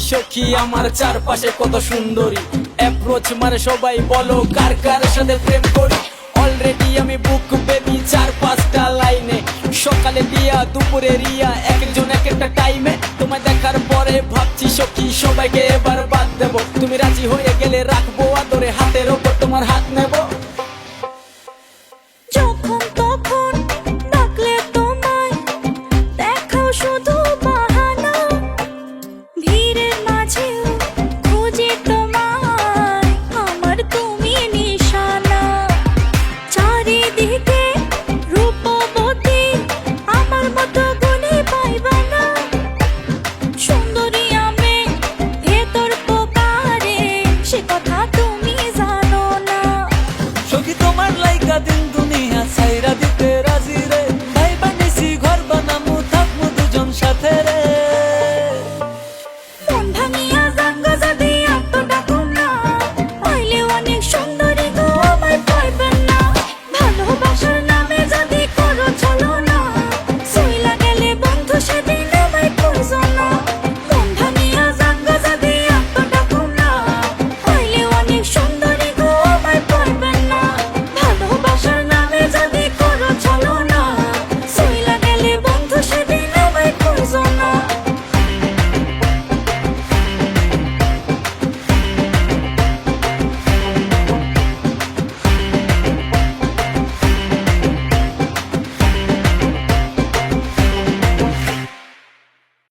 সখী আমার চারপাশে কত সুন্দরী, অ্যাপ্রোচ মারে সবাই বলো কার কার সাথে প্রেম করি। অলরেডি আমি বুক বেবি 4-5টা লাইনে, সকালে দিয়া দুপুরে রিয়া, এক একজন এক একটা টাইমে। তোমায় দেখার পরে ভাবছি সখী সবাইকে এবার বাদ দেবো, তুমি রাজি হয়ে গেলে রাখবো আদরে, হাতের ওপর তোমার হাত নেব।